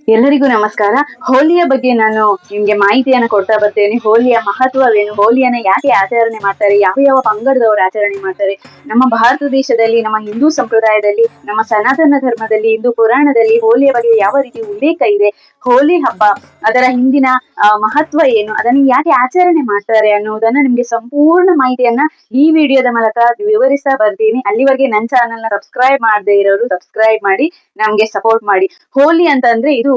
ಎಲ್ಲರಿಗೂ ನಮಸ್ಕಾರ. ಹೋಲಿಯ ಬಗ್ಗೆ ನಾನು ನಿಮ್ಗೆ ಮಾಹಿತಿಯನ್ನು ಕೊಡ್ತಾ ಬರ್ತೇನೆ. ಹೋಲಿಯ ಮಹತ್ವವೇನು, ಹೋಲಿಯನ್ನ ಯಾಕೆ ಆಚರಣೆ ಮಾಡ್ತಾರೆ, ಯಾವ ಯಾವ ಪಂಗಡದವರು ಆಚರಣೆ ಮಾಡ್ತಾರೆ, ನಮ್ಮ ಭಾರತ ದೇಶದಲ್ಲಿ, ನಮ್ಮ ಹಿಂದೂ ಸಂಪ್ರದಾಯದಲ್ಲಿ, ನಮ್ಮ ಸನಾತನ ಧರ್ಮದಲ್ಲಿ, ಹಿಂದೂ ಪುರಾಣದಲ್ಲಿ ಹೋಲಿಯ ಬಗ್ಗೆ ಯಾವ ರೀತಿ ಉಲ್ಲೇಖ ಇದೆ, ಹೋಲಿ ಹಬ್ಬ ಅದರ ಹಿಂದಿನ ಮಹತ್ವ ಏನು, ಅದನ್ನು ಯಾಕೆ ಆಚರಣೆ ಮಾಡ್ತಾರೆ ಅನ್ನೋದನ್ನ ನಿಮ್ಗೆ ಸಂಪೂರ್ಣ ಮಾಹಿತಿಯನ್ನ ಈ ವಿಡಿಯೋದ ಮೂಲಕ ವಿವರಿಸ್ತಾ ಬರ್ತೀನಿ. ಅಲ್ಲಿವರೆಗೆ ನನ್ನ ಚಾನೆಲ್ ನ ಸಬ್ಸ್ಕ್ರೈಬ್ ಮಾಡದೇ ಇರೋರು ಸಬ್ಸ್ಕ್ರೈಬ್ ಮಾಡಿ ನಮ್ಗೆ ಸಪೋರ್ಟ್ ಮಾಡಿ. ಹೋಲಿ ಅಂತಂದ್ರೆ ಇದು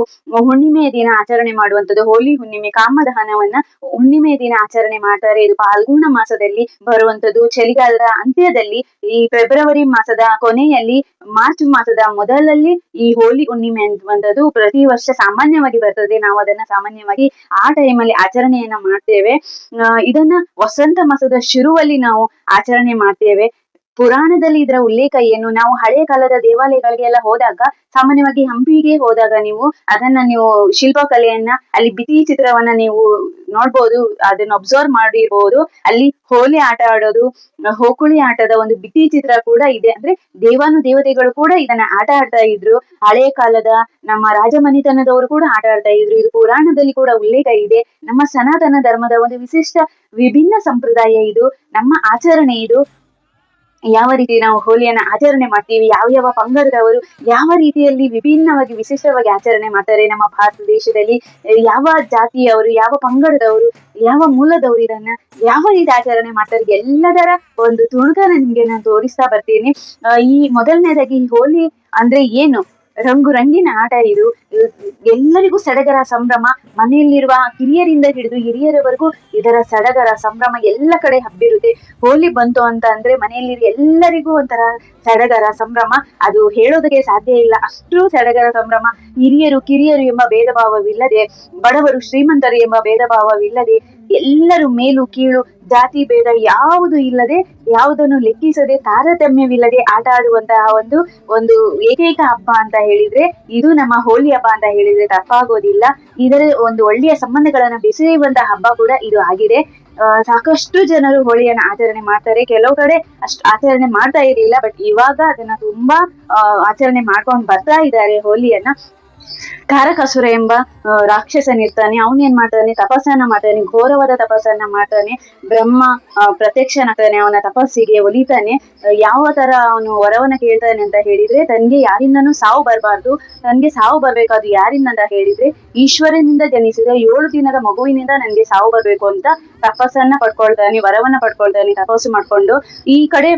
ಹುಣ್ಣಿಮೆಯ ದಿನ ಆಚರಣೆ ಮಾಡುವಂತದ್ದು. ಹೋಲಿ ಹುಣ್ಣಿಮೆ, ಕಾಮದಹನವನ್ನ ಹುಣ್ಣಿಮೆಯ ದಿನ ಆಚರಣೆ ಮಾಡ್ತಾರೆ. ಇದು ಫಾಲ್ಗುಣ ಮಾಸದಲ್ಲಿ ಬರುವಂತದ್ದು. ಚಳಿಗಾಲದ ಅಂತ್ಯದಲ್ಲಿ, ಈ ಫೆಬ್ರವರಿ ಮಾಸದ ಕೊನೆಯಲ್ಲಿ, ಮಾರ್ಚ್ ಮಾಸದ ಮೊದಲಲ್ಲಿ ಈ ಹೋಲಿ ಹುಣ್ಣಿಮೆ ಅನ್ನುವಂಥದ್ದು ಪ್ರತಿ ವರ್ಷ ಸಾಮಾನ್ಯವಾಗಿ ಬರ್ತದೆ. ನಾವು ಅದನ್ನ ಸಾಮಾನ್ಯವಾಗಿ ಆ ಟೈಮಲ್ಲಿ ಆಚರಣೆಯನ್ನ ಮಾಡ್ತೇವೆ. ಇದನ್ನ ವಸಂತ ಮಾಸದ ಶುರುವಲ್ಲಿ ನಾವು ಆಚರಣೆ ಮಾಡ್ತೇವೆ. ಪುರಾಣದಲ್ಲಿ ಇದರ ಉಲ್ಲೇಖ ಏನು, ನಾವು ಹಳೆಯ ಕಾಲದ ದೇವಾಲಯಗಳಿಗೆಲ್ಲ ಹೋದಾಗ, ಸಾಮಾನ್ಯವಾಗಿ ಹಂಪಿಗೆ ಹೋದಾಗ ನೀವು ಶಿಲ್ಪಕಲೆಯನ್ನ, ಅಲ್ಲಿ ಭಿತ್ತಿ ಚಿತ್ರವನ್ನ ನೀವು ನೋಡ್ಬೋದು, ಅದನ್ನ ಅಬ್ಸರ್ವ್ ಮಾಡಿರ್ಬೋದು. ಅಲ್ಲಿ ಹೋಲಿ ಆಟ ಆಡೋದು, ಹೋಕುಳಿ ಆಟದ ಒಂದು ಭಿತ್ತಿ ಚಿತ್ರ ಕೂಡ ಇದೆ. ಅಂದ್ರೆ ದೇವಾನುದೇವತೆಗಳು ಕೂಡ ಇದನ್ನ ಆಟ ಆಡ್ತಾ ಇದ್ರು. ಹಳೆಯ ಕಾಲದ ನಮ್ಮ ರಾಜಮನೆತನದವರು ಕೂಡ ಆಟ ಆಡ್ತಾ ಇದ್ರು. ಇದು ಪುರಾಣದಲ್ಲಿ ಕೂಡ ಉಲ್ಲೇಖ ಇದೆ. ನಮ್ಮ ಸನಾತನ ಧರ್ಮದ ಒಂದು ವಿಶಿಷ್ಟ ವಿಭಿನ್ನ ಸಂಪ್ರದಾಯ ಇದು, ನಮ್ಮ ಆಚರಣೆ ಇದು. ಯಾವ ರೀತಿ ನಾವು ಹೋಲಿಯನ್ನ ಆಚರಣೆ ಮಾಡ್ತೀವಿ, ಯಾವ ಯಾವ ಪಂಗಡದವರು ಯಾವ ರೀತಿಯಲ್ಲಿ ವಿಭಿನ್ನವಾಗಿ ವಿಶಿಷ್ಟವಾಗಿ ಆಚರಣೆ ಮಾಡ್ತಾರೆ, ನಮ್ಮ ಭಾರತ ದೇಶದಲ್ಲಿ ಯಾವ ಜಾತಿಯವರು, ಯಾವ ಪಂಗಡದವರು, ಯಾವ ಮೂಲದವರು ಇದನ್ನ ಯಾವ ರೀತಿ ಆಚರಣೆ ಮಾಡ್ತಾರೆ, ಎಲ್ಲದರ ಒಂದು ತುಣುಕನ್ನ ನಿಮ್ಗೆ ನಾನು ತೋರಿಸ್ತಾ ಬರ್ತೀನಿ. ಈ ಮೊದಲನೇದಾಗಿ ಹೋಲಿ ಅಂದ್ರೆ ಏನು, ರಂಗಿನ ಆಟ ಇದು. ಎಲ್ಲರಿಗೂ ಸಡಗರ ಸಂಭ್ರಮ, ಮನೆಯಲ್ಲಿರುವ ಕಿರಿಯರಿಂದ ಹಿಡಿದು ಹಿರಿಯರವರೆಗೂ ಇದರ ಸಡಗರ ಸಂಭ್ರಮ ಎಲ್ಲ ಕಡೆ ಹಬ್ಬಿರುತ್ತೆ. ಹೋಲಿ ಬಂತು ಅಂತ ಅಂದ್ರೆ ಮನೆಯಲ್ಲಿ ಎಲ್ಲರಿಗೂ ಒಂಥರ ಸಡಗರ ಸಂಭ್ರಮ, ಅದು ಹೇಳೋದಕ್ಕೆ ಸಾಧ್ಯ ಇಲ್ಲ, ಅಷ್ಟು ಸಡಗರ ಸಂಭ್ರಮ. ಹಿರಿಯರು ಕಿರಿಯರು ಎಂಬ ಭೇದ ಭಾವವಿಲ್ಲದೆ, ಬಡವರು ಶ್ರೀಮಂತರು ಎಂಬ ಭೇದ ಭಾವವಿಲ್ಲದೆ, ಎಲ್ಲರೂ ಮೇಲು ಕೀಳು ಜಾತಿ ಭೇದ ಯಾವುದು ಇಲ್ಲದೆ, ಯಾವುದನ್ನು ಲೆಕ್ಕಿಸದೆ, ತಾರತಮ್ಯವಿಲ್ಲದೆ ಆಟ ಆಡುವಂತಹ ಒಂದು ಏಕೈಕ ಹಬ್ಬ ಅಂತ ಹೇಳಿದ್ರೆ ಇದು ನಮ್ಮ ಹೋಲಿ ಹಬ್ಬ ಅಂತ ಹೇಳಿದ್ರೆ ತಪ್ಪಾಗೋದಿಲ್ಲ. ಇದರ ಒಂದು ಒಳ್ಳೆಯ ಸಂಬಂಧಗಳನ್ನ ಬೆಸೆಯುವಂತಹ ಹಬ್ಬ ಕೂಡ ಇದು ಆಗಿದೆ. ಸಾಕಷ್ಟು ಜನರು ಹೋಳಿಯನ್ನ ಆಚರಣೆ ಮಾಡ್ತಾರೆ. ಕೆಲವು ಕಡೆ ಅಷ್ಟು ಆಚರಣೆ ಮಾಡ್ತಾ ಇರಲಿಲ್ಲ, ಬಟ್ ಇವಾಗ ಅದನ್ನ ತುಂಬಾ ಆಚರಣೆ ಮಾಡ್ಕೊಂಡು ಬರ್ತಾ ಇದ್ದಾರೆ ಹೋಲಿಯನ್ನ. ತಾರಕಾಸುರ ಎಂಬ ರಾಕ್ಷಸನಿರ್ತಾನೆ, ಅವನೇನ್ ಮಾಡ್ತಾನೆ, ತಪಸ್ಸನ್ನ ಮಾಡ್ತಾನೆ, ಘೋರವಾದ ತಪಸ್ಸನ್ನ ಮಾಡ್ತಾನೆ. ಬ್ರಹ್ಮ ಪ್ರತ್ಯಕ್ಷನಾಗ್ತಾನೆ, ಅವನ ತಪಸ್ಸಿಗೆ ಒಲಿತಾನೆ. ಯಾವ ತರ ಅವನು ವರವನ್ನ ಕೇಳ್ತಾನೆ ಅಂತ ಹೇಳಿದ್ರೆ, ತನ್ಗೆ ಯಾರಿಂದನೂ ಸಾವು ಬರಬಾರ್ದು, ತನ್ಗೆ ಸಾವು ಬರ್ಬೇಕಾದ್ರು ಯಾರಿಂದ ಅಂತ ಹೇಳಿದ್ರೆ ಈಶ್ವರನಿಂದ ಜನಿಸಿದ 7 ದಿನದ ಮಗುವಿನಿಂದ ನನ್ಗೆ ಸಾವು ಬರ್ಬೇಕು ಅಂತ ತಪಸ್ಸನ್ನ ಪಡ್ಕೊಳ್ತಾನೆ, ವರವನ್ನ ಪಡ್ಕೊಳ್ತಾನೆ ತಪಸ್ಸು ಮಾಡ್ಕೊಂಡು. ಈ ಕಡೆ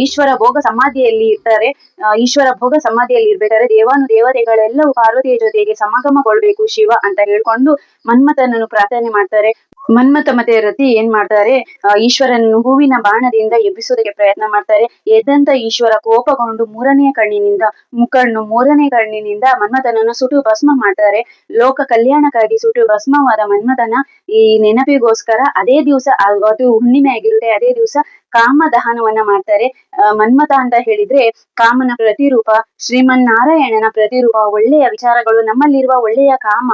ಈಶ್ವರ ಭೋಗ ಸಮಾಧಿಯಲ್ಲಿ ಇರ್ತಾರೆ. ಈಶ್ವರ ಭೋಗ ಸಮಾಧಿಯಲ್ಲಿ ಇರ್ಬೇಕಾದ್ರೆ ದೇವಾನುದೇವತೆಗಳೆಲ್ಲವೂ ಪಾರ್ವತಿಯ ಜೊತೆಗೆ ಸಮಾಗಮಗೊಳ್ಬೇಕು ಶಿವ ಅಂತ ಹೇಳ್ಕೊಂಡು ಮನ್ಮಥನನ್ನು ಪ್ರಾರ್ಥನೆ ಮಾಡ್ತಾರೆ. ಮನ್ಮಥ ಮತ್ತೆ ರತಿ ಏನ್ ಮಾಡ್ತಾರೆ, ಈಶ್ವರನನ್ನು ಹೂವಿನ ಬಾಣದಿಂದ ಎಬ್ಬಿಸೋದಕ್ಕೆ ಪ್ರಯತ್ನ ಮಾಡ್ತಾರೆ. ಎದ್ದಂತ ಈಶ್ವರ ಕೋಪಗೊಂಡು ಮೂರನೇ ಕಣ್ಣಿನಿಂದ ಮನ್ಮಥನನ್ನು ಸುಟ್ಟು ಭಸ್ಮ ಮಾಡ್ತಾರೆ. ಲೋಕ ಕಲ್ಯಾಣಕ್ಕಾಗಿ ಸುಟ್ಟು ಭಸ್ಮವಾದ ಮನ್ಮಥನ ಈ ನೆನಪಿಗೋಸ್ಕರ ಅದೇ ದಿವಸ, ಅದು ಹುಣ್ಣಿಮೆ ಆಗಿರುತ್ತೆ, ಅದೇ ದಿವಸ ಕಾಮ ದಹನವನ್ನ ಮಾಡ್ತಾರೆ. ಮನ್ಮಥ ಅಂತ ಹೇಳಿದ್ರೆ ಕಾಮನ ಪ್ರತಿರೂಪ, ಶ್ರೀಮನ್ನಾರಾಯಣನ ಪ್ರತಿರೂಪ. ಒಳ್ಳೆಯ ವಿಚಾರಗಳು, ನಮ್ಮಲ್ಲಿರುವ ಒಳ್ಳೆಯ ಕಾಮ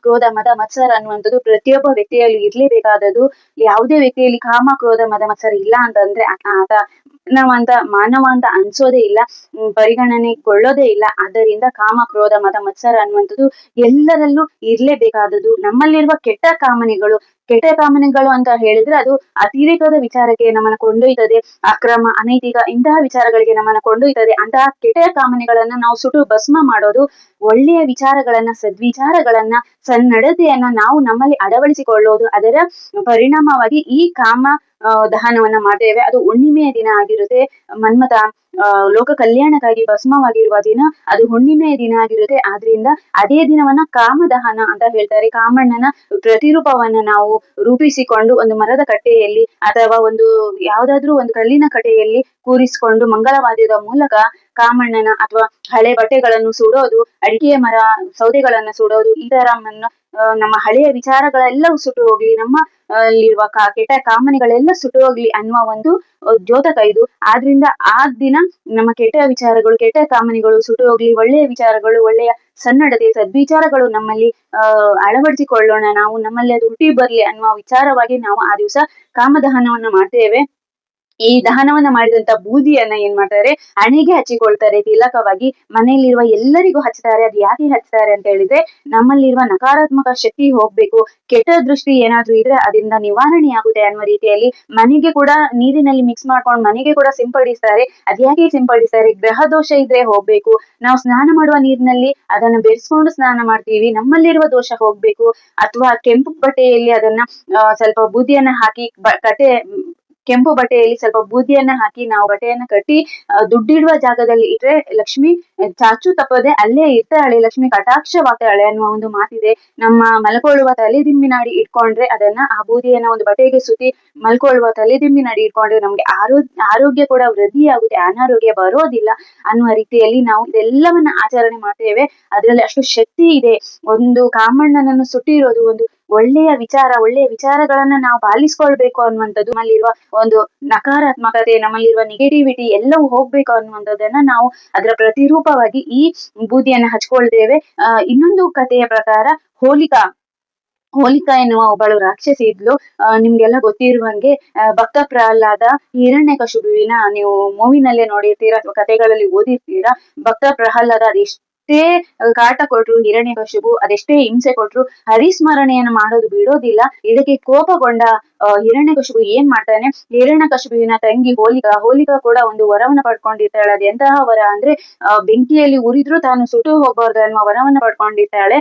ಕ್ರೋಧ ಮದ ಮತ್ಸರ ಅನ್ನುವಂಥದ್ದು ಪ್ರತಿಯೊಬ್ಬ ವ್ಯಕ್ತಿಯಲ್ಲಿ ಇರ್ಲೇಬೇಕಾದದ್ದು. ಯಾವುದೇ ವ್ಯಕ್ತಿಯಲ್ಲಿ ಕಾಮ ಕ್ರೋಧ ಮದ ಮತ್ಸರ ಇಲ್ಲ ಅಂತಂದ್ರೆ ಆತ ಮಾನವ ಅಂತ ಅನ್ಸೋದೇ ಇಲ್ಲ, ಪರಿಗಣನೆಗೊಳ್ಳೋದೇ ಇಲ್ಲ. ಆದ್ದರಿಂದ ಕಾಮ ಕ್ರೋಧ ಮದ ಮತ್ಸರ ಅನ್ನುವಂಥದ್ದು ಎಲ್ಲರಲ್ಲೂ ಇರ್ಲೇಬೇಕಾದದ್ದು. ನಮ್ಮಲ್ಲಿರುವ ಕೆಟ್ಟ ಕಾಮನೆಗಳು ಅಂತ ಹೇಳಿದ್ರೆ ಅದು ಅತಿರೇಕದ ವಿಚಾರಕ್ಕೆ ನಮ್ಮನ್ನ ಕೊಂಡೊಯ್ತದೆ, ಅಕ್ರಮ ಅನೈತಿಕ ಇಂತಹ ವಿಚಾರಗಳಿಗೆ ನಮ್ಮನ್ನ ಕೊಂಡೊಯ್ತದೆ. ಅಂತಹ ಕೆಟ್ಟ ಕಾಮನೆಗಳನ್ನ ನಾವು ಸುಟ್ಟು ಭಸ್ಮ ಮಾಡೋದು, ಒಳ್ಳೆಯ ವಿಚಾರಗಳನ್ನ, ಸದ್ವಿಚಾರಗಳನ್ನ, ಸನ್ನಡತೆಯನ್ನ ನಾವು ನಮ್ಮಲ್ಲಿ ಅಳವಡಿಸಿಕೊಳ್ಳೋದು, ಅದರ ಪರಿಣಾಮವಾಗಿ ಈ ಕಾಮ ದಹನವನ್ನ ಮಾಡ್ತೇವೆ. ಅದು ಹುಣ್ಣಿಮೆಯ ದಿನ ಆಗಿರುತ್ತೆ. ಮನ್ಮಥ ಲೋಕ ಕಲ್ಯಾಣಕ್ಕಾಗಿ ಭಸ್ಮವಾಗಿರುವ ದಿನ ಅದು ಹುಣ್ಣಿಮೆಯ ದಿನ ಆಗಿರುತ್ತೆ. ಆದ್ರಿಂದ ಅದೇ ದಿನವನ್ನ ಕಾಮದಹನ ಅಂತ ಹೇಳ್ತಾರೆ. ಕಾಮಣ್ಣನ ಪ್ರತಿರೂಪವನ್ನ ನಾವು ರೂಪಿಸಿಕೊಂಡು ಒಂದು ಮರದ ಕಟ್ಟೆಯಲ್ಲಿ ಅಥವಾ ಯಾವ್ದಾದ್ರೂ ಒಂದು ಕಲ್ಲಿನ ಕಟ್ಟೆಯಲ್ಲಿ ಕೂರಿಸಿಕೊಂಡು ಮಂಗಳವಾದ್ಯದ ಮೂಲಕ ಕಾಮಣ್ಣನ ಅಥವಾ ಹಳೆ ಬಟ್ಟೆಗಳನ್ನು ಸುಡೋದು, ಅಡಿಕೆಯ ಮರ ಸೌದೆಗಳನ್ನ ಸುಡೋದು, ಈ ತರ ನಮ್ಮ ಹಳೆಯ ವಿಚಾರಗಳೆಲ್ಲವೂ ಸುಟ್ಟು ಹೋಗ್ಲಿ, ನಮ್ಮ ಅಲ್ಲಿರುವ ಕೆಟ್ಟ ಕಾಮನೆಗಳೆಲ್ಲ ಸುಟ್ಟು ಹೋಗ್ಲಿ ಅನ್ನುವ ಒಂದು ದ್ಯೋತಕ ಇದು. ಆದ್ರಿಂದ ಆ ದಿನ ನಮ್ಮ ಕೆಟ್ಟ ವಿಚಾರಗಳು, ಕೆಟ್ಟ ಕಾಮನೆಗಳು ಸುಟ್ಟು ಹೋಗ್ಲಿ, ಒಳ್ಳೆಯ ವಿಚಾರಗಳು, ಒಳ್ಳೆಯ ಸನ್ನಡತೆ, ಸದ್ವಿಚಾರಗಳು ನಮ್ಮಲ್ಲಿ ಅಳವಡಿಸಿಕೊಳ್ಳೋಣ, ನಾವು ನಮ್ಮಲ್ಲಿ ಅದು ಹುಟ್ಟಿ ಬರ್ಲಿ ಅನ್ನುವ ವಿಚಾರವಾಗಿ ನಾವು ಆ ದಿವಸ ಕಾಮದಹನವನ್ನ ಮಾಡ್ತೇವೆ. ಈ ದಹನವನ್ನ ಮಾಡಿದಂತ ಬೂದಿಯನ್ನ ಏನ್ ಮಾಡ್ತಾರೆ, ಹಣೆಗೆ ಹಚ್ಚಿಕೊಳ್ತಾರೆ ತಿಲಕವಾಗಿ. ಮನೆಯಲ್ಲಿರುವ ಎಲ್ಲರಿಗೂ ಹಚ್ತಾರೆ. ಅದು ಯಾಕೆ ಹಚ್ತಾರೆ ಅಂತ ಹೇಳಿದ್ರೆ, ನಮ್ಮಲ್ಲಿರುವ ನಕಾರಾತ್ಮಕ ಶಕ್ತಿ ಹೋಗ್ಬೇಕು, ಕೆಟ್ಟ ದೃಷ್ಟಿ ಏನಾದ್ರೂ ಇದ್ರೆ ಅದರಿಂದ ನಿವಾರಣೆ ಆಗುತ್ತೆ ಅನ್ನುವ ರೀತಿಯಲ್ಲಿ ಮನೆಗೆ ಕೂಡ ನೀರಿನಲ್ಲಿ ಮಿಕ್ಸ್ ಮಾಡ್ಕೊಂಡು ಮನೆಗೆ ಕೂಡ ಸಿಂಪಡಿಸ್ತಾರೆ. ಅದ್ಯಾಕೆ ಸಿಂಪಡಿಸ್ತಾರೆ, ಗ್ರಹ ದೋಷ ಇದ್ರೆ ಹೋಗ್ಬೇಕು. ನಾವು ಸ್ನಾನ ಮಾಡುವ ನೀರಿನಲ್ಲಿ ಅದನ್ನ ಬೆರೆಸ್ಕೊಂಡು ಸ್ನಾನ ಮಾಡ್ತೀವಿ, ನಮ್ಮಲ್ಲಿರುವ ದೋಷ ಹೋಗ್ಬೇಕು. ಅಥವಾ ಕೆಂಪು ಬಟ್ಟೆಯಲ್ಲಿ ಅದನ್ನ ಸ್ವಲ್ಪ ಬೂದಿಯನ್ನ ಹಾಕಿ ಕೆಂಪು ಬಟ್ಟೆಯಲ್ಲಿ ಸ್ವಲ್ಪ ಬೂದಿಯನ್ನ ಹಾಕಿ ನಾವು ಬಟ್ಟೆಯನ್ನ ಕಟ್ಟಿ ದುಡ್ಡಿಡುವ ಜಾಗದಲ್ಲಿ ಇಟ್ರೆ ಲಕ್ಷ್ಮಿ ಚಾಚು ತಪ್ಪದೆ ಅಲ್ಲೇ ಇರ್ತಾಳೆ, ಲಕ್ಷ್ಮಿ ಕಟಾಕ್ಷವಾಗ್ತಾಳೆ ಅನ್ನುವ ಒಂದು ಮಾತಿದೆ. ನಮ್ಮ ಮಲ್ಕೊಳ್ಳುವ ತಲೆದಿಂಬಿನಡಿ ಇಟ್ಕೊಂಡ್ರೆ ಅದನ್ನ, ಆ ಬೂದಿಯನ್ನ ಒಂದು ಬಟ್ಟೆಗೆ ಸುತ್ತಿ ಮಲ್ಕೊಳ್ಳುವ ತಲೆದಿಂಬಿನಡಿ ಇಟ್ಕೊಂಡ್ರೆ ನಮ್ಗೆ ಆರೋಗ್ಯ ಕೂಡ ವೃದ್ಧಿಯಾಗುತ್ತೆ, ಅನಾರೋಗ್ಯ ಬರೋದಿಲ್ಲ ಅನ್ನುವ ರೀತಿಯಲ್ಲಿ ನಾವು ಇದೆಲ್ಲವನ್ನ ಆಚರಣೆ ಮಾಡ್ತೇವೆ. ಅದರಲ್ಲಿ ಅಷ್ಟು ಶಕ್ತಿ ಇದೆ. ಒಂದು ಕಾಮಣ್ಣನನ್ನು ಸುಟ್ಟಿರೋದು ಒಂದು ಒಳ್ಳೆಯ ವಿಚಾರಗಳನ್ನ ನಾವು ಪಾಲಿಸ್ಕೊಳ್ಬೇಕು ಅನ್ನುವಂಥದ್ದು, ನಮ್ಮಲ್ಲಿರುವ ಒಂದು ನಕಾರಾತ್ಮಕತೆ, ನಮ್ಮಲ್ಲಿರುವ ನೆಗೆಟಿವಿಟಿ ಎಲ್ಲವೂ ಹೋಗ್ಬೇಕು ಅನ್ನುವಂಥದ್ದನ್ನ ನಾವು ಅದರ ಪ್ರತಿರೂಪವಾಗಿ ಈ ಬೂದಿಯನ್ನ ಹಚ್ಕೊಳ್ತೇವೆ. ಇನ್ನೊಂದು ಕಥೆಯ ಪ್ರಕಾರ ಹೋಲಿಕಾ ಎನ್ನುವ ಒಬ್ಬಳು ರಾಕ್ಷಸಿ ಇದ್ಲು. ನಿಮ್ಗೆಲ್ಲ ಗೊತ್ತಿರುವಂಗೆ ಭಕ್ತ ಪ್ರಹ್ಲಾದ ಹಿರಣ್ಯಕಶಿಪುವಿನ, ನೀವು ಮೂವಿನಲ್ಲೇ ನೋಡಿರ್ತೀರಾ ಅಥವಾ ಕಥೆಗಳಲ್ಲಿ ಓದಿರ್ತೀರಾ. ಭಕ್ತ ಪ್ರಹ್ಲಾದ ಅದೆಷ್ಟೇ ಕಾಟ ಕೊಟ್ರು, ಹಿರಣ್ಯಕಶಿಪು ಅದೆಷ್ಟೇ ಹಿಂಸೆ ಕೊಟ್ರು ಹರಿಸ್ಮರಣೆಯನ್ನು ಮಾಡೋದು ಬಿಡೋದಿಲ್ಲ. ಇದಕ್ಕೆ ಕೋಪಗೊಂಡ ಹಿರಣ್ಯಕಶಿಪು ಏನ್ ಮಾಡ್ತಾನೆ, ಹಿರಣ್ಯಕಶಿಪುವಿನ ತಂಗಿ ಹೋಲಿಕಾ ಕೂಡ ಒಂದು ವರವನ್ನ ಪಡ್ಕೊಂಡಿರ್ತಾಳೆ. ಅದು ಎಂತಹ ವರ ಅಂದ್ರೆ, ಬೆಂಕಿಯಲ್ಲಿ ಉರಿದ್ರು ತಾನು ಸುಟ್ಟು ಹೋಗಬಾರ್ದು ಅನ್ನುವ ವರವನ್ನ ಪಡ್ಕೊಂಡಿರ್ತಾಳೆ.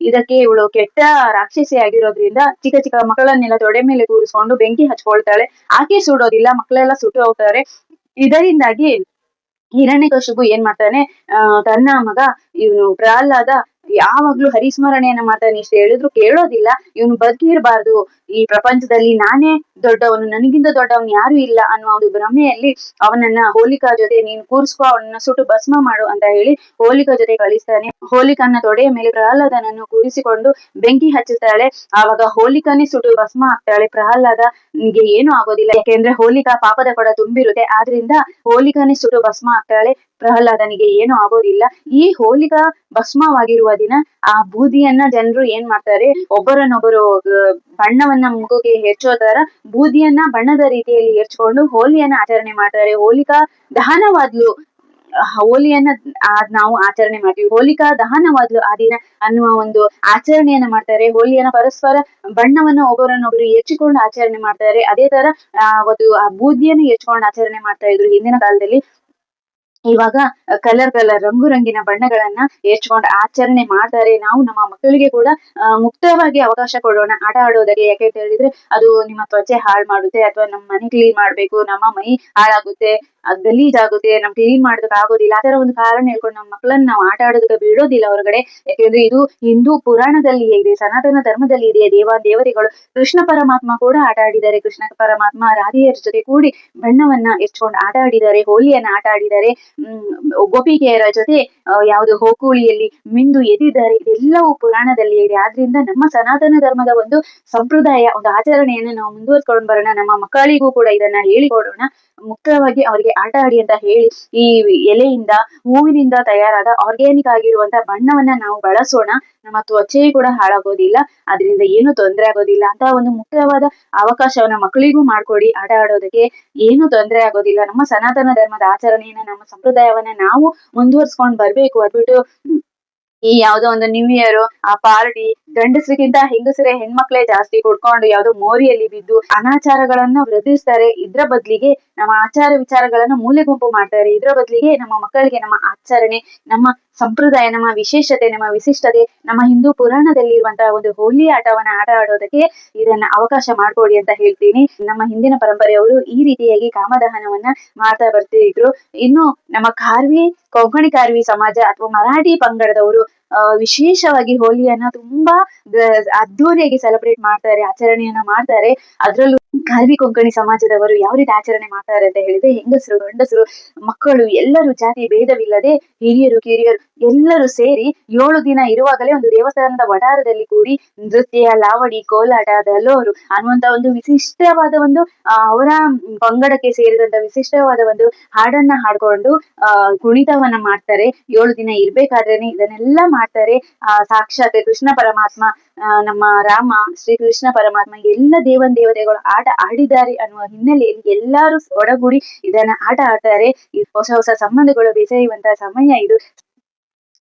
ಇದಕ್ಕೆ ಇವಳು ಕೆಟ್ಟ ರಾಕ್ಷಸಿ ಆಗಿರೋದ್ರಿಂದ ಚಿಕ್ಕ ಚಿಕ್ಕ ಮಕ್ಕಳನ್ನೆಲ್ಲ ತೊಡೆ ಮೇಲೆ ಕೂರಿಸ್ಕೊಂಡು ಬೆಂಕಿ ಹಚ್ಕೊಳ್ತಾಳೆ. ಆಕೆ ಸುಡೋದಿಲ್ಲ, ಮಕ್ಕಳೆಲ್ಲ ಸುಟ್ಟು ಹೋಗ್ತಾರೆ. ಇದರಿಂದಾಗಿ ಹಿರಣ್ಯಕಶಿಪು ಏನ್ ಮಾಡ್ತಾನೆ, ತನ್ನ ಮಗ ಇವನು ಪ್ರಹ್ಲಾದ ಯಾವಾಗ್ಲೂ ಹರಿಸ್ಮರಣೆಯನ್ನ ಮಾಡ್ತಾನೆ, ಇಷ್ಟು ಹೇಳಿದ್ರು ಕೇಳೋದಿಲ್ಲ. ಇವನು ಬದುಕಿರ್ಬಾರ್ದು, ಈ ಪ್ರಪಂಚದಲ್ಲಿ ನಾನೇ ದೊಡ್ಡವನು, ನನಗಿಂತ ದೊಡ್ಡವನು ಯಾರು ಇಲ್ಲ ಅನ್ನುವ ಒಂದು ಭ್ರಮೆಯಲ್ಲಿ ಅವನನ್ನ ಹೋಲಿಕಾ ಜೊತೆ ನೀನು ಕೂರಿಸ್ಕೊ, ಅವನನ್ನ ಸುಟ್ಟು ಭಸ್ಮ ಮಾಡು ಅಂತ ಹೇಳಿ ಹೋಲಿಕಾ ಜೊತೆ ಕಳಿಸ್ತಾನೆ. ಹೋಲಿಕನ್ನ ತೊಡೆಯ ಮೇಲೆ ಪ್ರಹ್ಲಾದನನ್ನು ಕೂರಿಸಿಕೊಂಡು ಬೆಂಕಿ ಹಚ್ಚುತ್ತಾಳೆ. ಆವಾಗ ಹೋಲಿಕಾನೇ ಸುಟ್ಟು ಭಸ್ಮ ಆಗ್ತಾಳೆ. ಪ್ರಹ್ಲಾದನಿಗೆ ಏನು ಆಗೋದಿಲ್ಲ, ಯಾಕೆಂದ್ರೆ ಹೋಲಿಕಾ ಪಾಪದ ಕೊಡ ತುಂಬಿರುತ್ತೆ. ಆದ್ರಿಂದ ಹೋಲಿಕಾನೇ ಸುಟ್ಟು ಭಸ್ಮ ಆಗ್ತಾಳೆ, ಪ್ರಹ್ಲಾದನಿಗೆ ಏನು ಆಗೋದಿಲ್ಲ. ಈ ಹೋಲಿಕಾ ಭಸ್ಮವಾಗಿರುವ ದಿನ ಆ ಬೂದಿಯನ್ನ ಜನರು ಏನ್ ಮಾಡ್ತಾರೆ, ಒಬ್ಬರನ್ನೊಬ್ಬರು ಬಣ್ಣವನ್ನ ಮುಖಕ್ಕೆ ಹೆಚ್ಚೋ ತರ ಬೂದಿಯನ್ನ ಬಣ್ಣದ ರೀತಿಯಲ್ಲಿ ಎರಚ್ಕೊಂಡು ಹೋಲಿಯನ್ನ ಆಚರಣೆ ಮಾಡ್ತಾರೆ. ಹೋಲಿಕಾ ದಹನವಾದ್ಲು, ಹೋಲಿಯನ್ನ ನಾವು ಆಚರಣೆ ಮಾಡ್ತೀವಿ. ಹೋಲಿಕಾ ದಹನವಾದ್ಲು ಆ ದಿನ ಅನ್ನುವ ಒಂದು ಆಚರಣೆಯನ್ನ ಮಾಡ್ತಾರೆ. ಹೋಲಿಯನ್ನ ಪರಸ್ಪರ ಬಣ್ಣವನ್ನ ಒಬ್ಬರನ್ನೊಬ್ರು ಹೆಚ್ಚಿಕೊಂಡು ಆಚರಣೆ ಮಾಡ್ತಾರೆ. ಅದೇ ತರ ಅವತ್ತು ಆ ಬೂದಿಯನ್ನು ಹೆಚ್ಚಿಕೊಂಡು ಆಚರಣೆ ಮಾಡ್ತಾ ಇದ್ರು ಹಿಂದಿನ ಕಾಲದಲ್ಲಿ. ಇವಾಗ ಕಲರ್ ರಂಗಿನ ಬಣ್ಣಗಳನ್ನ ಏರ್ಚ್ಕೊಂಡು ಆಚರಣೆ ಮಾಡ್ತಾರೆ. ನಾವು ನಮ್ಮ ಮಕ್ಕಳಿಗೆ ಕೂಡ ಮುಕ್ತವಾಗಿ ಅವಕಾಶ ಕೊಡೋಣ ಆಟ ಆಡೋದಕ್ಕೆ. ಯಾಕೆ ಅಂತ ಹೇಳಿದ್ರೆ ಅದು ನಿಮ್ಮ ತ್ವಚೆ ಹಾಳು ಮಾಡುತ್ತೆ, ಅಥವಾ ನಮ್ಮ ಮನೆ ಕ್ಲೀನ್ ಮಾಡ್ಬೇಕು, ನಮ್ಮ ಮೈ ಹಾಳಾಗುತ್ತೆ, ಗಲೀಜಾಗುತ್ತೆ, ನಮ್ ಕ್ಲೀನ್ ಮಾಡೋದಕ್ಕೆ ಆಗೋದಿಲ್ಲ, ಆ ತರ ಒಂದು ಕಾರಣ ಹೇಳ್ಕೊಂಡು ನಮ್ಮ ಮಕ್ಕಳನ್ನ ನಾವು ಆಟ ಆಡೋದಕ್ಕೆ ಬಿಡೋದಿಲ್ಲ ಹೊರಗಡೆ. ಯಾಕೆಂದ್ರೆ ಇದು ಹಿಂದೂ ಪುರಾಣದಲ್ಲಿಯೇ ಇದೆ, ಸನಾತನ ಧರ್ಮದಲ್ಲಿ ಇದೆ. ದೇವತೆಗಳು ಕೃಷ್ಣ ಪರಮಾತ್ಮ ಕೂಡ ಆಟ ಆಡಿದ್ದಾರೆ. ಕೃಷ್ಣ ಪರಮಾತ್ಮ ರಾಧೆಯರ ಜೊತೆ ಕೂಡಿ ಬಣ್ಣವನ್ನ ಎರ್ಚ್ಕೊಂಡು ಆಟ ಆಡಿದ್ದಾರೆ, ಹೋಲಿಯನ್ನ ಆಟ ಆಡಿದ್ದಾರೆ. ಗೋಪಿಕೆಯರ ಜೊತೆ ಯಾವುದು ಹೋಕುಳಿಯಲ್ಲಿ ಮಿಂದು ಎದ್ದಿದ್ದಾರೆ. ಇದೆಲ್ಲವೂ ಪುರಾಣದಲ್ಲಿ ಇದೆ. ಆದ್ರಿಂದ ನಮ್ಮ ಸನಾತನ ಧರ್ಮದ ಒಂದು ಸಂಪ್ರದಾಯ, ಒಂದು ಆಚರಣೆಯನ್ನು ನಾವು ಮುಂದುವರ್ಸ್ಕೊಂಡು ಬರೋಣ. ನಮ್ಮ ಮಕ್ಕಳಿಗೂ ಕೂಡ ಇದನ್ನ ಹೇಳಿಕೊಡೋಣ. ಮುಕ್ತವಾಗಿ ಅವರಿಗೆ ಆಟ ಆಡಿ ಅಂತ ಹೇಳಿ, ಈ ಎಲೆಯಿಂದ ಹೂವಿನಿಂದ ತಯಾರಾದ ಆರ್ಗ್ಯಾನಿಕ್ ಆಗಿರುವಂತ ಬಣ್ಣವನ್ನ ನಾವು ಬಳಸೋಣ. ನಮ್ಮ ತ್ವಚೆ ಕೂಡ ಹಾಳಾಗೋದಿಲ್ಲ, ಅದರಿಂದ ಏನು ತೊಂದರೆ ಆಗೋದಿಲ್ಲ ಅಂತ ಒಂದು ಮುಕ್ತವಾದ ಅವಕಾಶವನ್ನ ಮಕ್ಕಳಿಗೂ ಮಾಡ್ಕೊಡಿ. ಆಟ ಆಡೋದಕ್ಕೆ ಏನು ತೊಂದರೆ ಆಗೋದಿಲ್ಲ. ನಮ್ಮ ಸನಾತನ ಧರ್ಮದ ಆಚರಣೆಯನ್ನ, ನಮ್ಮ ಸಂಪ್ರದಾಯವನ್ನ ನಾವು ಮುಂದುವರ್ಸ್ಕೊಂಡ್ ಬರ್ಬೇಕು. ಅದ್ಬಿಟ್ಟು ಈ ಯಾವ್ದೋ ಒಂದು ನ್ಯೂ ಇಯರ್ ಆ ಪಾರ್ಟಿ, ಗಂಡಸರಿಗಿಂತ ಹೆಂಗಸರೇ ಹೆಣ್ಮಕ್ಳೇ ಜಾಸ್ತಿ ಕುಡ್ಕೊಂಡು ಯಾವ್ದೋ ಮೋರಿಯಲ್ಲಿ ಬಿದ್ದು ಅನಾಚಾರಗಳನ್ನ ವೃದ್ಧಿಸ್ತಾರೆ. ಇದ್ರ ಬದ್ಲಿಗೆ ನಮ್ಮ ಆಚಾರ ವಿಚಾರಗಳನ್ನ ಮೂಲೆ ಗುಂಪು ಮಾಡ್ತಾರೆ. ಇದ್ರ ಬದ್ಲಿಗೆ ನಮ್ಮ ಮಕ್ಕಳಿಗೆ ನಮ್ಮ ಆಚರಣೆ, ನಮ್ಮ ಸಂಪ್ರದಾಯ, ನಮ್ಮ ವಿಶೇಷತೆ, ನಮ್ಮ ವಿಶಿಷ್ಟತೆ, ನಮ್ಮ ಹಿಂದೂ ಪುರಾಣದಲ್ಲಿ ಇರುವಂತಹ ಒಂದು ಹೋಲಿ ಆಟವನ್ನ ಆಟ ಆಡೋದಕ್ಕೆ ಇದನ್ನ ಅವಕಾಶ ಮಾಡ್ಕೊಡಿ ಅಂತ ಹೇಳ್ತೀನಿ. ನಮ್ಮ ಹಿಂದಿನ ಪರಂಪರೆಯವರು ಈ ರೀತಿಯಾಗಿ ಕಾಮದಹನವನ್ನ ಮಾಡ್ತಾ ಬರ್ತಿದ್ರು. ಇನ್ನು ನಮ್ಮ ಕೊಂಕಣಿ ಕಾರ್ವಿ ಸಮಾಜ ಅಥವಾ ಮರಾಠಿ ಪಂಗಡದವರು ವಿಶೇಷವಾಗಿ ಹೋಲಿಯನ್ನ ತುಂಬಾ ಅದ್ದೂರಿಯಾಗಿ ಸೆಲೆಬ್ರೇಟ್ ಮಾಡ್ತಾರೆ, ಆಚರಣೆಯನ್ನ ಮಾಡ್ತಾರೆ. ಅದ್ರಲ್ಲೂ ಕಾರ್ವಿ ಕೊಂಕಣಿ ಸಮಾಜದವರು ಯಾವ ರೀತಿ ಆಚರಣೆ ಮಾಡ್ತಾರೆ ಅಂತ ಹೇಳಿದ್ರೆ, ಹೆಂಗಸರು ಗಂಡಸರು ಮಕ್ಕಳು ಎಲ್ಲರೂ ಜಾತಿ ಭೇದವಿಲ್ಲದೆ ಹಿರಿಯರು ಕಿರಿಯರು ಎಲ್ಲರೂ ಸೇರಿ 7 ದಿನ ಇರುವಾಗಲೇ ಒಂದು ದೇವಸ್ಥಾನದ ವಠಾರದಲ್ಲಿ ಕೂಡಿ ನೃತ್ಯ, ಲಾವಡಿ, ಕೋಲಾಟ, ದಲೋರು ಅನ್ನುವಂತ ಒಂದು ವಿಶಿಷ್ಟವಾದ ಒಂದು ಅವರ ಪಂಗಡಕ್ಕೆ ಸೇರಿದಂತ ವಿಶಿಷ್ಟವಾದ ಒಂದು ಹಾಡನ್ನ ಹಾಡ್ಕೊಂಡು ಕುಣಿತವನ್ನ ಮಾಡ್ತಾರೆ. 7 ದಿನ ಇರ್ಬೇಕಾದ್ರೇನೆ ಇದನ್ನೆಲ್ಲ ಮಾಡ್ತಾರೆ. ಸಾಕ್ಷಾತ್ ಕೃಷ್ಣ ಪರಮಾತ್ಮ, ನಮ್ಮ ರಾಮ ಶ್ರೀ ಕೃಷ್ಣ ಪರಮಾತ್ಮ ಎಲ್ಲ ದೇವತೆಗಳು ಆಟ ಆಡಿದ್ದಾರೆ ಅನ್ನುವ ಹಿನ್ನೆಲೆಯಲ್ಲಿ ಎಲ್ಲರೂ ಒಡಗೂಡಿ ಇದನ್ನ ಆಟ ಆಡ್ತಾರೆ. ಈ ಹೊಸ ಹೊಸ ಸಂಬಂಧಗಳು ಬೆಸೆಯುವಂತಹ ಸಮಯ ಇದು.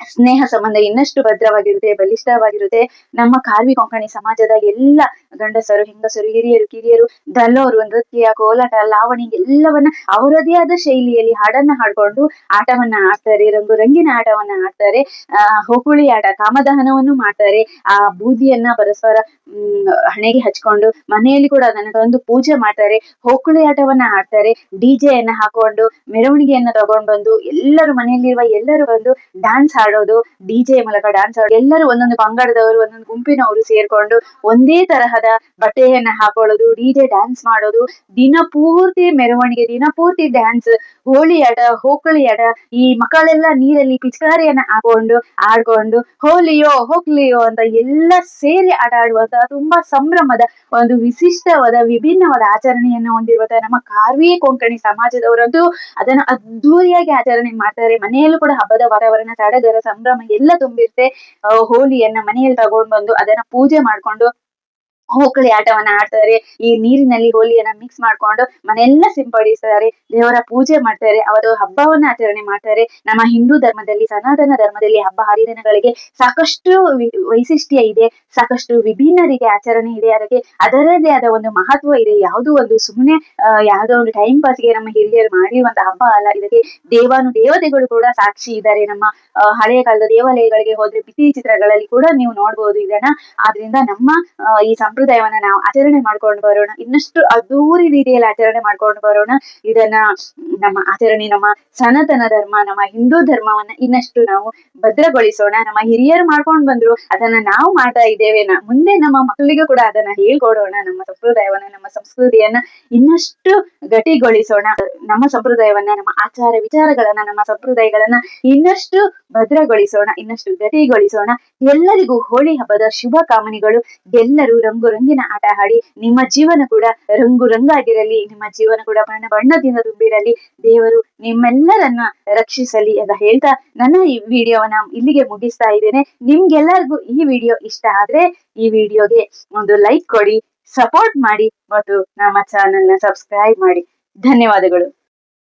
ಸ್ನೇಹ ಸಂಬಂಧ ಇನ್ನಷ್ಟು ಭದ್ರವಾಗಿರುತ್ತೆ, ಬಲಿಷ್ಠವಾಗಿರುತ್ತೆ. ನಮ್ಮ ಕಾರ್ವಿ ಕೊಂಕಣಿ ಸಮಾಜದ ಎಲ್ಲ ಗಂಡಸರು, ಹೆಂಗಸರು, ಹಿರಿಯರು, ಕಿರಿಯರು, ದಲ್ಲೋರು ನೃತ್ಯ, ಕೋಲಾಟ, ಲಾವಣಿ ಎಲ್ಲವನ್ನ ಅವರದೇ ಆದ ಶೈಲಿಯಲ್ಲಿ ಹಾಡನ್ನ ಹಾಡ್ಕೊಂಡು ಆಟವನ್ನ ಆಡ್ತಾರೆ, ರಂಗಿನ ಆಟವನ್ನ ಆಡ್ತಾರೆ. ಹೊಕುಳಿ ಆಟ, ಕಾಮದಹನವನ್ನು ಮಾಡ್ತಾರೆ. ಆ ಬೂದಿಯನ್ನ ಪರಸ್ಪರ ಹಣೆಗೆ ಹಚ್ಕೊಂಡು ಮನೆಯಲ್ಲಿ ಕೂಡ ಅದನ್ನ ತಂದು ಪೂಜೆ ಮಾಡ್ತಾರೆ. ಹೊಕುಳಿ ಆಟವನ್ನ ಆಡ್ತಾರೆ. ಡಿಜೆಯನ್ನ ಹಾಕೊಂಡು ಮೆರವಣಿಗೆಯನ್ನ ತಗೊಂಡು ಬಂದು ಎಲ್ಲರೂ ಮನೆಯಲ್ಲಿರುವ ಎಲ್ಲರೂ ಬಂದು ಡ್ಯಾನ್ಸ್ ಆಡೋದು, ಡಿಜೆ ಮೂಲಕ ಡ್ಯಾನ್ಸ್ ಆಡೋದು. ಎಲ್ಲರೂ ಒಂದೊಂದು ಪಂಗಡದವರು, ಒಂದೊಂದು ಗುಂಪಿನವರು ಸೇರ್ಕೊಂಡು ಒಂದೇ ತರಹದ ಬಟ್ಟೆಯನ್ನ ಹಾಕೊಳ್ಳೋದು, ಡಿಜೆ ಡ್ಯಾನ್ಸ್ ಮಾಡೋದು, ದಿನ ಪೂರ್ತಿ ಮೆರವಣಿಗೆ, ದಿನ ಪೂರ್ತಿ ಡ್ಯಾನ್ಸ್, ಹೋಳಿ ಆಟ, ಹೋಕಳಿ ಆಟ. ಈ ಮಕ್ಕಳೆಲ್ಲ ನೀರಲ್ಲಿ ಪಿಚಕಾರಿಯನ್ನ ಹಾಕೊಂಡು ಆಡ್ಕೊಂಡು ಹೋಲಿಯೋ ಹೋಗ್ಲಿಯೋ ಅಂತ ಎಲ್ಲ ಸೇರಿ ಆಟ ಆಡುವಂತಹ ತುಂಬಾ ಸಂಭ್ರಮದ ಒಂದು ವಿಶಿಷ್ಟವಾದ ವಿಭಿನ್ನವಾದ ಆಚರಣೆಯನ್ನು ಹೊಂದಿರುವಂತಹ ನಮ್ಮ ಕಾರ್ವಿ ಕೊಂಕಣಿ ಸಮಾಜದವರಂತೂ ಅದನ್ನು ಅದ್ದೂರಿಯಾಗಿ ಆಚರಣೆ ಮಾಡ್ತಾರೆ. ಮನೆಯಲ್ಲೂ ಕೂಡ ಹಬ್ಬದ ವಾತಾವರಣ, ಸಡಗರ, ಸಂಭ್ರಮ ಎಲ್ಲ ತುಂಬಿರುತ್ತೆ. ಹೋಲಿಯನ್ನ ಮನೆಯಲ್ಲಿ ತಗೊಂಡು ಬಂದು ಅದನ್ನ ಪೂಜೆ ಮಾಡ್ಕೊಂಡು ಹೋಕಳಿ ಆಟವನ್ನ ಆಡ್ತಾರೆ. ಈ ನೀರಿನಲ್ಲಿ ಹೋಲಿಯನ್ನ ಮಿಕ್ಸ್ ಮಾಡ್ಕೊಂಡು ಮನೆಯೆಲ್ಲ ಸಿಂಪಡಿಸ್ತಾರೆ, ದೇವರ ಪೂಜೆ ಮಾಡ್ತಾರೆ, ಅವರು ಹಬ್ಬವನ್ನ ಆಚರಣೆ ಮಾಡ್ತಾರೆ. ನಮ್ಮ ಹಿಂದೂ ಧರ್ಮದಲ್ಲಿ, ಸನಾತನ ಧರ್ಮದಲ್ಲಿ ಹಬ್ಬ ಹರಿದಿನಗಳಿಗೆ ಸಾಕಷ್ಟು ವೈಶಿಷ್ಟ್ಯ ಇದೆ, ಸಾಕಷ್ಟು ವಿಭಿನ್ನ ರೀತಿಯ ಆಚರಣೆ ಇದೆ. ಅದಕ್ಕೆ ಅದರದೇ ಆದ ಒಂದು ಮಹತ್ವ ಇದೆ. ಯಾವುದೋ ಒಂದು ಸುಮ್ಮನೆ ಯಾವುದೋ ಒಂದು ಟೈಮ್ ಪಾಸ್ಗೆ ನಮ್ಮ ಹಿರಿಯರು ಮಾಡಿರುವಂತಹ ಹಬ್ಬ ಅಲ್ಲ. ಇದಕ್ಕೆ ದೇವತೆಗಳು ಕೂಡ ಸಾಕ್ಷಿ ಇದ್ದಾರೆ. ನಮ್ಮ ಹಳೆಯ ಕಾಲದ ದೇವಾಲಯಗಳಿಗೆ ಹೋದ್ರೆ ಭಿತ್ತಿ ಚಿತ್ರಗಳಲ್ಲಿ ಕೂಡ ನೀವು ನೋಡ್ಬೋದು ಇದನ್ನ. ಆದ್ರಿಂದ ನಮ್ಮ ಈ ಸಂಪ್ರದಾಯವನ್ನ ನಾವು ಆಚರಣೆ ಮಾಡ್ಕೊಂಡು ಬರೋಣ, ಇನ್ನಷ್ಟು ಅದ್ದೂರಿ ರೀತಿಯಲ್ಲಿ ಆಚರಣೆ ಮಾಡ್ಕೊಂಡು ಬರೋಣ. ಇದನ್ನ ನಮ್ಮ ಆಚರಣೆ, ನಮ್ಮ ಸನಾತನ ಧರ್ಮ, ನಮ್ಮ ಹಿಂದೂ ಧರ್ಮವನ್ನ ಇನ್ನಷ್ಟು ನಾವು ಭದ್ರಗೊಳಿಸೋಣ. ನಮ್ಮ ಹಿರಿಯರು ಮಾಡ್ಕೊಂಡು ಬಂದ್ರು, ಅದನ್ನ ನಾವು ಮಾಡ್ತಾ ಇದ್ದೇವೆ. ಮುಂದೆ ನಮ್ಮ ಮಕ್ಕಳಿಗೂ ಕೂಡ ಅದನ್ನ ಹೇಳ್ಕೊಡೋಣ. ನಮ್ಮ ಸಂಪ್ರದಾಯವನ್ನ, ನಮ್ಮ ಸಂಸ್ಕೃತಿಯನ್ನ ಇನ್ನಷ್ಟು ಗಟ್ಟಿಗೊಳಿಸೋಣ. ನಮ್ಮ ಸಂಪ್ರದಾಯವನ್ನ, ನಮ್ಮ ಆಚಾರ ವಿಚಾರಗಳನ್ನ, ನಮ್ಮ ಸಂಪ್ರದಾಯಗಳನ್ನ ಇನ್ನಷ್ಟು ಭದ್ರಗೊಳಿಸೋಣ, ಇನ್ನಷ್ಟು ಗಟ್ಟಿಗೊಳಿಸೋಣ. ಎಲ್ಲರಿಗೂ ಹೋಳಿ ಹಬ್ಬದ ಶುಭ ಕಾಮನೆಗಳು. ಎಲ್ಲರೂ ರಂಗಿನ ಆಟ ಆಡಿ ನಿಮ್ಮ ಜೀವನ ಕೂಡ ರಂಗಾಗಿರಲಿ, ನಿಮ್ಮ ಜೀವನ ಕೂಡ ಬಣ್ಣದಿಂದ ತುಂಬಿರಲಿ. ದೇವರು ನಿಮ್ಮೆಲ್ಲರನ್ನ ರಕ್ಷಿಸಲಿ ಅಂತ ಹೇಳ್ತಾ ನನ್ನ ಈ ವಿಡಿಯೋವನ್ನ ಇಲ್ಲಿಗೆ ಮುಗಿಸ್ತಾ ಇದ್ದೇನೆ. ನಿಮ್ಗೆಲ್ಲರಿಗೂ ಈ ವಿಡಿಯೋ ಇಷ್ಟ ಆದ್ರೆ ಈ ವಿಡಿಯೋಗೆ ಒಂದು ಲೈಕ್ ಕೊಡಿ, ಸಪೋರ್ಟ್ ಮಾಡಿ ಮತ್ತು ನಮ್ಮ ಚಾನೆಲ್ನ ಸಬ್ಸ್ಕ್ರೈಬ್ ಮಾಡಿ. ಧನ್ಯವಾದಗಳು.